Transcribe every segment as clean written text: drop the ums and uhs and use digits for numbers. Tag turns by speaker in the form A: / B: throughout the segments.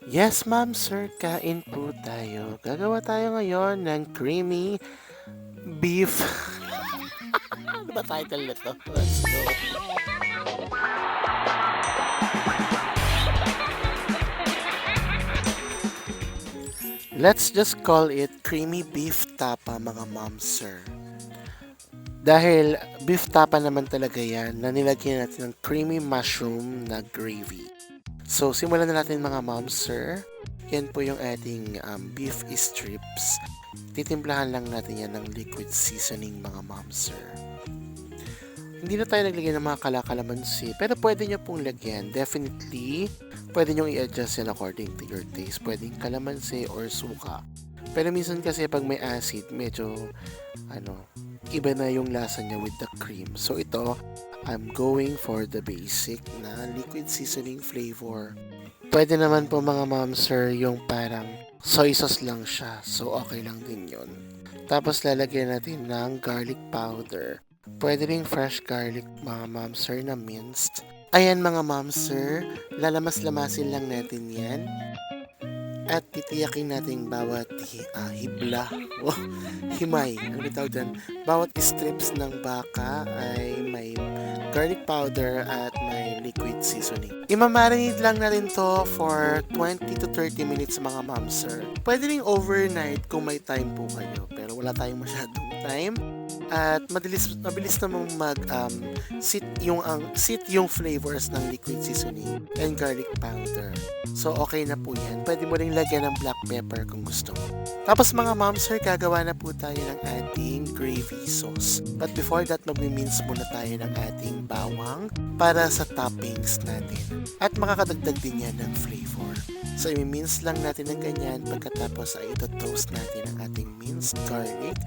A: Yes, ma'am, sir, kain po tayo. Gagawa tayo ngayon ng creamy beef. Ano ba title nito? Let's go. Let's just call it creamy beef tapa, mga ma'am, sir. Dahil beef tapa naman talaga yan na nilagyan natin ng creamy mushroom na gravy. So, simulan na natin mga ma'am, sir. Yan po yung ating beef strips. Titimplahan lang natin yan ng liquid seasoning mga ma'am, sir. Hindi na tayo naglagay ng mga kalakalamansi, pero pwede nyo pong lagyan. Definitely, pwede nyo i-adjust yan according to your taste. Pwedeng kalamansi or suka. Pero minsan kasi pag may acid, medyo, iba na yung lasa niya with the cream. So ito, I'm going for the basic na liquid seasoning flavor. Pwede naman po mga ma'am sir, yung parang soy sauce lang siya. So okay lang din yun. Tapos lalagyan natin ng garlic powder. Pwede ring fresh garlic mga ma'am sir na minced. Ayan mga ma'am sir, lalamas-lamasin lang natin yan. At titiyakin natin bawat hibla, himay, ano ba tawag dyan? Bawat strips ng baka ay may garlic powder at may liquid seasoning. Imamarinate lang natin to for 20 to 30 minutes mga ma'am sir. Pwede ring overnight kung may time po kayo, pero wala tayong masyadong time. At mabilis namang sit yung flavors ng liquid seasoning and garlic powder. So okay na po yan. Pwede mo ring lagyan ng black pepper kung gusto mo. Tapos mga ma'am sir, gagawa na po tayo ng ating gravy sauce. But before that, magmi-mince muna tayo ng ating bawang para sa toppings natin. At makakadagdag din yan ng flavor. So, i-mince lang natin ng ganyan. Pagkatapos ay ito-toast natin ang ating minced garlic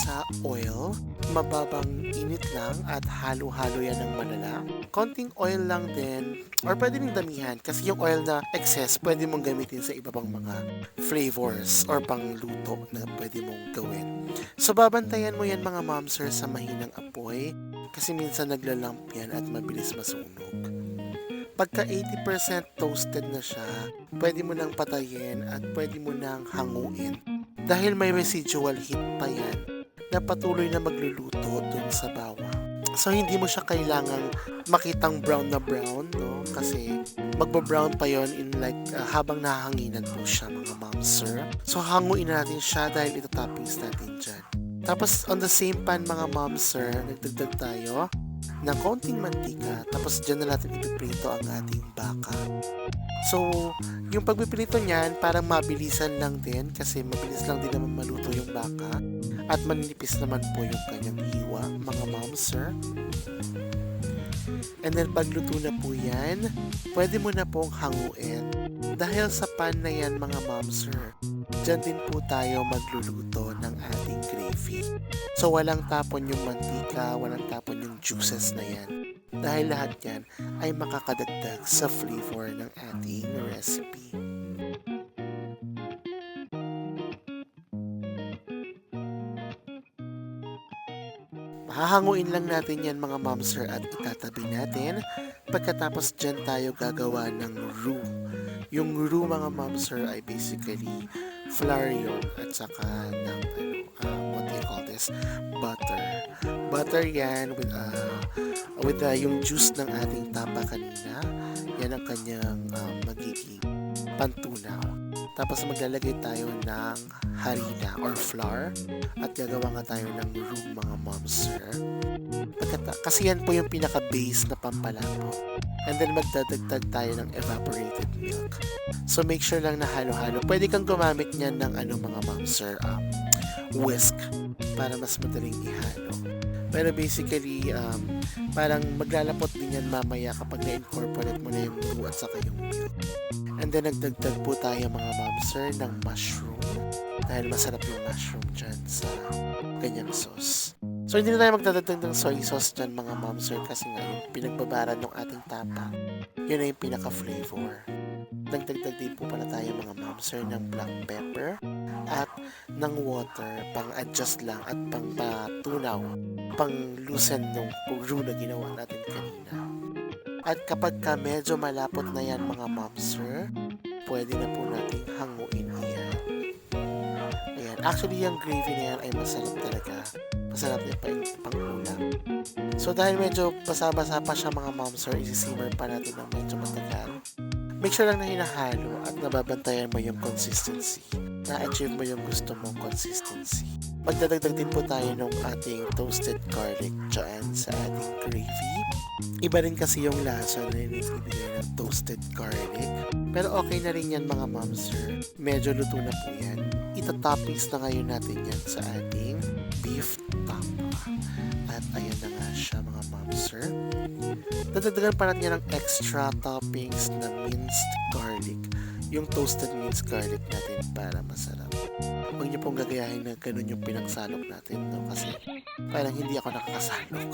A: sa oil. Mababang init lang at halo-halo yan ng malala. Konting oil lang din, or pwede rin damihan kasi yung oil na excess pwede mong gamitin sa iba pang mga flavors or pang luto na pwede mong gawin. So, babantayan mo yan mga ma'am sir sa mahinang apoy kasi minsan naglalamp yan at mabilis masunog. Pagka 80% toasted na siya, pwede mo nang patayin at pwede mo nang hanguin. Dahil may residual heat pa yan na patuloy na magluluto dun sa bawang. So, hindi mo siya kailangang makitang brown na brown, no? Kasi magba-brown pa yon in like habang nahanginan po siya mga ma'am sir. So, hanguin natin siya dahil ito-toppings natin dyan. Tapos, on the same pan mga ma'am sir, nagdagdag tayo ng konting mantika, tapos dyan na natin ipiprito ang ating baka. So, yung pagpiprito niyan, parang mabilisan lang din kasi mabilis lang din naman maluto yung baka at maninipis naman po yung kanyang hiwa, mga ma'am sir. And then pagluto na po yan, pwede mo na pong hanguin. Dahil sa pan na yan mga ma'am sir, dyan din po tayo magluluto ng ating gravy. So walang tapon yung mantika, walang tapon yung juices na yan. Dahil lahat yan ay makakadagdag sa flavor ng ating recipe. Hahanguin lang natin yan mga ma'am sir at itatabi natin. Pagkatapos dyan tayo gagawa ng roux. Yung roux mga ma'am sir ay basically flour yun at saka ng what do you call this? Butter. Butter yan with yung juice ng ating tapa kanina. Yan ang kanyang magiging pantunaw. Tapos maglalagay tayo ng harina or flour at gagawa nga tayo ng roux mga ma'am sir. Kasi yan po yung pinaka-base na pampalabo. And then magdadagdag tayo ng evaporated milk. So make sure lang na halo-halo. Pwede kang gumamit niyan ng mga ma'am sir, whisk para mas madaling ihalo. Pero basically, parang maglalapot din yan mamaya kapag na-incorporate mo na yung roux at saka yung milk. And then nagdagdag po tayo mga ma'am sir ng mushroom dahil masarap yung mushroom dyan sa ganyang sauce. So hindi na tayo magdadagdag ng soy sauce dyan mga ma'am sir kasi nga yung pinagbabaran ng ating tapa, yun na yung pinaka-flavor. Nagdagdag din po pala tayo mga ma'am sir ng black pepper at ng water pang adjust lang at pang patunaw, pang loosen ng roux na ginawa natin kanina. At kapag ka medyo malapot na yan mga ma'am sir, pwede na po nating hanguin yan. Ayan. Actually, yung gravy na yan ay masarap talaga. Masarap din pang-ulam. So, dahil medyo basa-basa pa siya mga mom sir, isi-simmer pa natin ng medyo matagal. Make sure lang na hinahalo at nababantayan mo yung consistency. Na-achieve mo yung gusto mong consistency. Magdadagdag din po tayo ng ating toasted garlic dyan sa ating gravy. Iba rin kasi yung lasa na inibigay ng toasted garlic. Pero okay na rin yan mga mom sir. Medyo luto na po yan. Ita-toppings na ngayon natin yan sa ating beef tapa. At ayan na nga siya mga mom sir. Dadagdagan pa natin yan ng extra toppings na minced garlic. Yung toasted minced garlic natin para masarap. Huwag niyo pong gagayahin na ganun yung pinagsalok natin, no? Kasi parang hindi ako nakakasalok.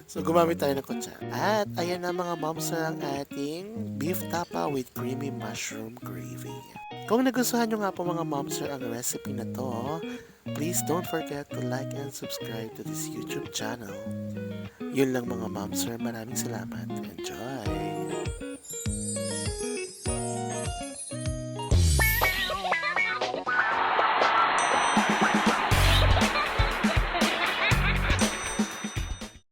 A: So, gumamit tayo ng kutsara. At ayan na mga moms ang ating beef tapa with creamy mushroom gravy. Kung nagustuhan nyo nga po mga moms ang recipe na to, please don't forget to like and subscribe to this YouTube channel. Yun lang mga moms, maraming salamat. Enjoy!